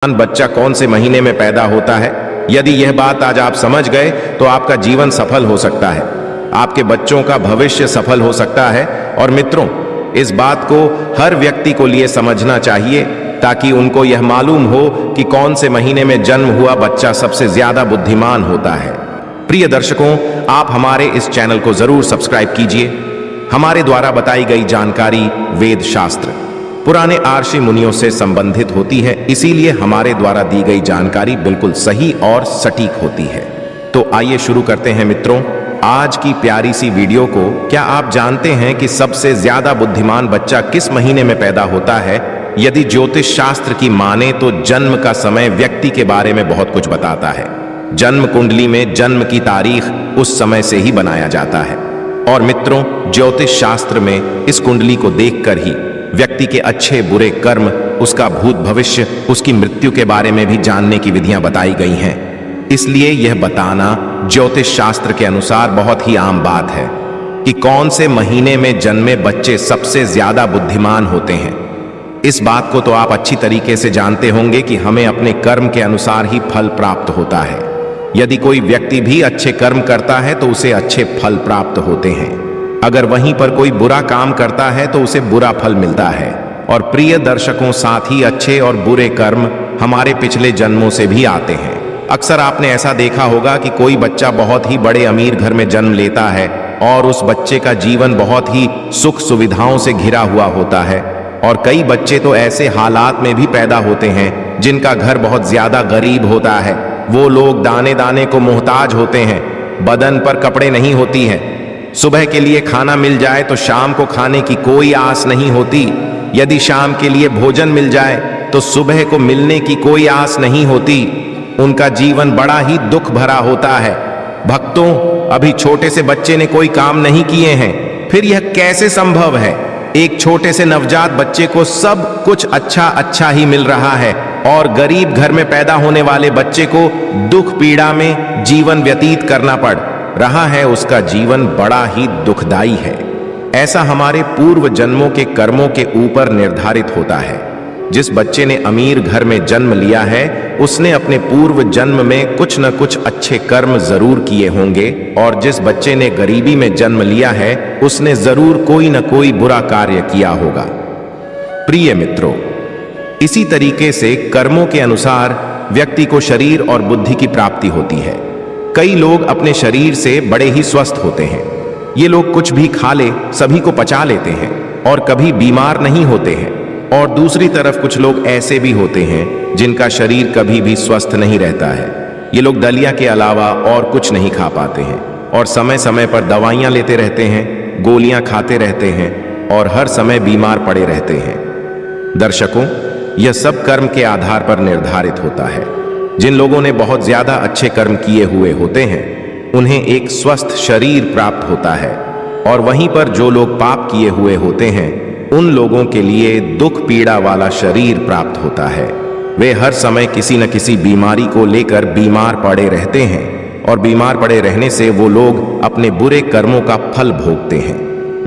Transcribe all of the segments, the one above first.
बच्चा कौन से महीने में पैदा होता है। यदि यह बात आज आप समझ गए तो आपका जीवन सफल हो सकता है, आपके बच्चों का भविष्य सफल हो सकता है। और मित्रों, इस बात को हर व्यक्ति को लिए समझना चाहिए ताकि उनको यह मालूम हो कि कौन से महीने में जन्म हुआ बच्चा सबसे ज्यादा बुद्धिमान होता है। प्रिय दर्शकों, आप हमारे इस चैनल को जरूर सब्सक्राइब कीजिए। हमारे द्वारा बताई गई जानकारी वेद शास्त्र पुराने आर्षि मुनियों से संबंधित होती है, इसीलिए हमारे द्वारा दी गई जानकारी बिल्कुल सही और सटीक होती है। तो आइए शुरू करते हैं मित्रों आज की प्यारी सी वीडियो को। क्या आप जानते हैं कि सबसे ज्यादा बुद्धिमान बच्चा किस महीने में पैदा होता है? यदि ज्योतिष शास्त्र की माने तो जन्म का समय व्यक्ति के बारे में बहुत कुछ बताता है। जन्म कुंडली में जन्म की तारीख उस समय से ही बनाया जाता है। और मित्रों, ज्योतिष शास्त्र में इस कुंडली को देखकर ही व्यक्ति के अच्छे बुरे कर्म, उसका भूत भविष्य, उसकी मृत्यु के बारे में भी जानने की विधियां बताई गई हैं। इसलिए यह बताना ज्योतिष शास्त्र के अनुसार बहुत ही आम बात है कि कौन से महीने में जन्मे बच्चे सबसे ज्यादा बुद्धिमान होते हैं। इस बात को तो आप अच्छी तरीके से जानते होंगे कि हमें अपने कर्म के अनुसार ही फल प्राप्त होता है। यदि कोई व्यक्ति भी अच्छे कर्म करता है तो उसे अच्छे फल प्राप्त होते हैं। अगर वहीं पर कोई बुरा काम करता है तो उसे बुरा फल मिलता है। और प्रिय दर्शकों, साथ ही अच्छे और बुरे कर्म हमारे पिछले जन्मों से भी आते हैं। अक्सर आपने ऐसा देखा होगा कि कोई बच्चा बहुत ही बड़े अमीर घर में जन्म लेता है और उस बच्चे का जीवन बहुत ही सुख सुविधाओं से घिरा हुआ होता है। और कई बच्चे तो ऐसे हालात में भी पैदा होते हैं जिनका घर बहुत ज्यादा गरीब होता है। वो लोग दाने दाने को मोहताज होते हैं, बदन पर कपड़े नहीं होती है, सुबह के लिए खाना मिल जाए तो शाम को खाने की कोई आस नहीं होती। यदि शाम के लिए भोजन मिल जाए तो सुबह को मिलने की कोई आस नहीं होती। उनका जीवन बड़ा ही दुख भरा होता है। भक्तों, अभी छोटे से बच्चे ने कोई काम नहीं किए हैं, फिर यह कैसे संभव है? एक छोटे से नवजात बच्चे को सब कुछ अच्छा ही मिल रहा है और गरीब घर में पैदा होने वाले बच्चे को दुख पीड़ा में जीवन व्यतीत करना पड़ रहा है। उसका जीवन बड़ा ही दुखदाई है। ऐसा हमारे पूर्व जन्मों के कर्मों के ऊपर निर्धारित होता है। जिस बच्चे ने अमीर घर में जन्म लिया है उसने अपने पूर्व जन्म में कुछ न कुछ अच्छे कर्म जरूर किए होंगे, और जिस बच्चे ने गरीबी में जन्म लिया है उसने जरूर कोई न कोई बुरा कार्य किया होगा। प्रिय मित्रों, इसी तरीके से कर्मों के अनुसार व्यक्ति को शरीर और बुद्धि की प्राप्ति होती है। कई लोग अपने शरीर से बड़े ही स्वस्थ होते हैं। ये लोग कुछ भी खा ले सभी को पचा लेते हैं और कभी बीमार नहीं होते हैं। और दूसरी तरफ कुछ लोग ऐसे भी होते हैं जिनका शरीर कभी भी स्वस्थ नहीं रहता है। ये लोग दलिया के अलावा और कुछ नहीं खा पाते हैं और समय समय पर दवाइयां लेते रहते हैं, गोलियां खाते रहते हैं और हर समय बीमार पड़े रहते हैं। दर्शकों, यह सब कर्म के आधार पर निर्धारित होता है। जिन लोगों ने बहुत ज्यादा अच्छे कर्म किए हुए होते हैं उन्हें एक स्वस्थ शरीर प्राप्त होता है, और वहीं पर जो लोग पाप किए हुए होते हैं उन लोगों के लिए दुख पीड़ा वाला शरीर प्राप्त होता है। वे हर समय किसी न किसी बीमारी को लेकर बीमार पड़े रहते हैं और बीमार पड़े रहने से वो लोग अपने बुरे कर्मों का फल भोगते हैं।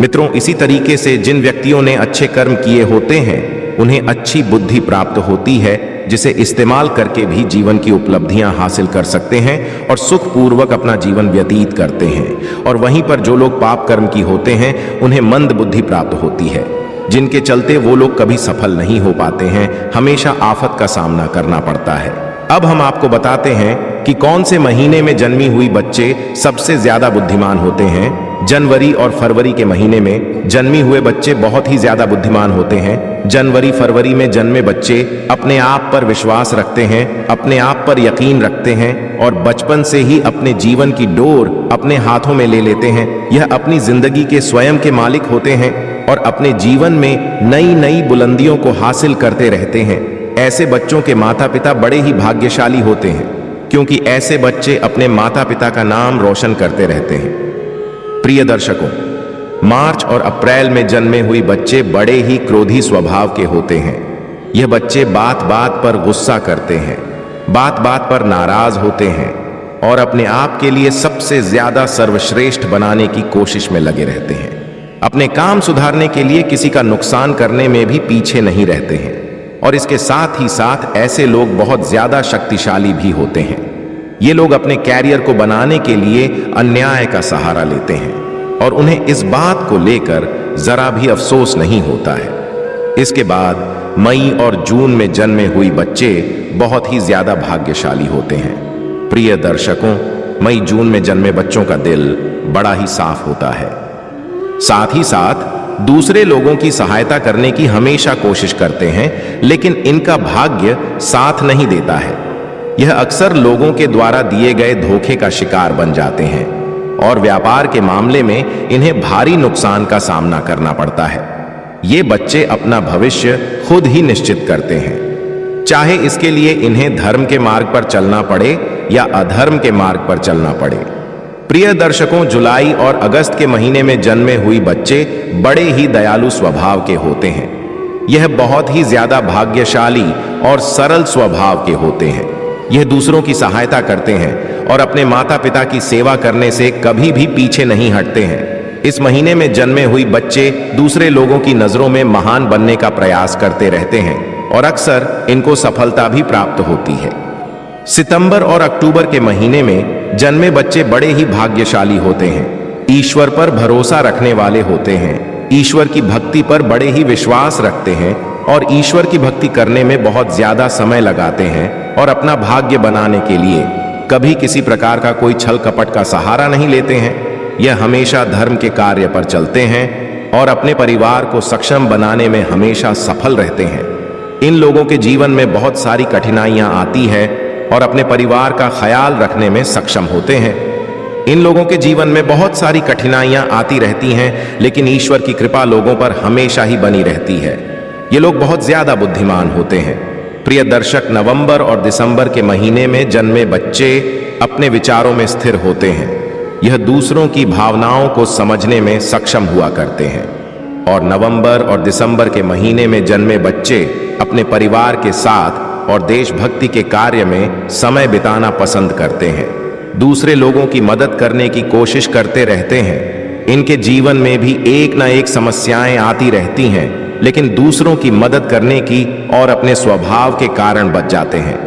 मित्रों, इसी तरीके से जिन व्यक्तियों ने अच्छे कर्म किए होते हैं उन्हें अच्छी बुद्धि प्राप्त होती है, जिसे इस्तेमाल करके भी जीवन की उपलब्धियां हासिल कर सकते हैं और सुखपूर्वक अपना जीवन व्यतीत करते हैं। और वहीं पर जो लोग पाप कर्म की होते हैं उन्हें मंद बुद्धि प्राप्त होती है, जिनके चलते वो लोग कभी सफल नहीं हो पाते हैं, हमेशा आफत का सामना करना पड़ता है। अब हम आपको बताते हैं कि कौन से महीने में जन्मी हुई बच्चे सबसे ज्यादा बुद्धिमान होते हैं। जनवरी और फरवरी के महीने में जन्मी हुए बच्चे बहुत ही ज्यादा बुद्धिमान होते हैं। जनवरी फरवरी में जन्मे बच्चे अपने आप पर विश्वास रखते हैं, अपने आप पर यकीन रखते हैं और बचपन से ही अपने जीवन की डोर अपने हाथों में ले लेते हैं। यह अपनी जिंदगी के स्वयं के मालिक होते हैं और अपने जीवन में नई नई बुलंदियों को हासिल करते रहते हैं। ऐसे बच्चों के माता पिता बड़े ही भाग्यशाली होते हैं, क्योंकि ऐसे बच्चे अपने माता पिता का नाम रोशन करते रहते हैं। प्रिय दर्शकों, मार्च और अप्रैल में जन्मे हुए बच्चे बड़े ही क्रोधी स्वभाव के होते हैं। यह बच्चे बात बात पर गुस्सा करते हैं, बात बात पर नाराज होते हैं और अपने आप के लिए सबसे ज्यादा सर्वश्रेष्ठ बनाने की कोशिश में लगे रहते हैं। अपने काम सुधारने के लिए किसी का नुकसान करने में भी पीछे नहीं रहते हैं। और इसके साथ ही साथ ऐसे लोग बहुत ज्यादा शक्तिशाली भी होते हैं। ये लोग अपने कैरियर को बनाने के लिए अन्याय का सहारा लेते हैं और उन्हें इस बात को लेकर जरा भी अफसोस नहीं होता है। इसके बाद मई और जून में जन्मे हुई बच्चे बहुत ही ज्यादा भाग्यशाली होते हैं। प्रिय दर्शकों, मई जून में जन्मे बच्चों का दिल बड़ा ही साफ होता है। साथ ही साथ दूसरे लोगों की सहायता करने की हमेशा कोशिश करते हैं, लेकिन इनका भाग्य साथ नहीं देता है। यह अक्सर लोगों के द्वारा दिए गए धोखे का शिकार बन जाते हैं और व्यापार के मामले में इन्हें भारी नुकसान का सामना करना पड़ता है। ये बच्चे अपना भविष्य खुद ही निश्चित करते हैं, चाहे इसके लिए इन्हें धर्म के मार्ग पर चलना पड़े या अधर्म के मार्ग पर चलना पड़े। प्रिय दर्शकों, जुलाई और अगस्त के महीने में जन्मे हुई बच्चे बड़े ही दयालु स्वभाव के होते हैं। यह बहुत ही ज्यादा भाग्यशाली और सरल स्वभाव के होते हैं। यह दूसरों की सहायता करते हैं और अपने माता पिता की सेवा करने से कभी भी पीछे नहीं हटते हैं। इस महीने में जन्मे हुई बच्चे दूसरे लोगों की नजरों में महान बनने का प्रयास करते रहते हैं और अक्सर इनको सफलता भी प्राप्त होती है। सितंबर और अक्टूबर के महीने में जन्मे बच्चे बड़े ही भाग्यशाली होते हैं। ईश्वर पर भरोसा रखने वाले होते हैं, ईश्वर की भक्ति पर बड़े ही विश्वास रखते हैं और ईश्वर की भक्ति करने में बहुत ज्यादा समय लगाते हैं और अपना भाग्य बनाने के लिए कभी किसी प्रकार का कोई छल कपट का सहारा नहीं लेते हैं। यह हमेशा धर्म के कार्य पर चलते हैं और अपने परिवार को सक्षम बनाने में हमेशा सफल रहते हैं। इन लोगों के जीवन में बहुत सारी कठिनाइयां आती है और अपने परिवार का ख्याल रखने में सक्षम होते हैं। इन लोगों के जीवन में बहुत सारी कठिनाइयां आती रहती हैं, लेकिन ईश्वर की कृपा लोगों पर हमेशा ही बनी रहती है। ये लोग बहुत ज्यादा बुद्धिमान होते हैं। प्रिय दर्शक, नवंबर और दिसंबर के महीने में जन्मे बच्चे अपने विचारों में स्थिर होते हैं। यह दूसरों की भावनाओं को समझने में सक्षम हुआ करते हैं और नवंबर और दिसंबर के महीने में जन्मे बच्चे अपने परिवार के साथ और देशभक्ति के कार्य में समय बिताना पसंद करते हैं। दूसरे लोगों की मदद करने की कोशिश करते रहते हैं। इनके जीवन में भी एक न एक समस्याएं आती रहती हैं, लेकिन दूसरों की मदद करने की और अपने स्वभाव के कारण बच जाते हैं।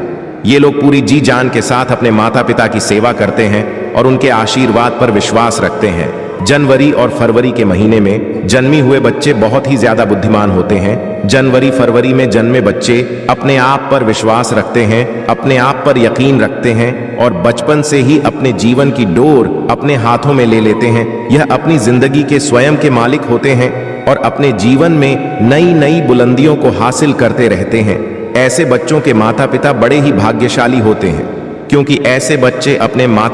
ये लोग पूरी जी जान के साथ अपने माता पिता की सेवा करते हैं और उनके आशीर्वाद पर विश्वास रखते हैं। जनवरी और फरवरी के महीने में जन्मी हुए बच्चे बहुत ही ज्यादा बुद्धिमान होते हैं। जनवरी फरवरी में जन्मे बच्चे अपने आप पर विश्वास रखते हैं, अपने आप पर यकीन रखते हैं और बचपन से ही अपने जीवन की डोर अपने हाथों में ले लेते हैं। यह अपनी जिंदगी के स्वयं के मालिक होते हैं और अपने जीवन में नई नई बुलंदियों को हासिल करते रहते हैं। ऐसे बच्चों के माता पिता बड़े ही भाग्यशाली होते हैं, क्योंकि ऐसे बच्चे अपने माता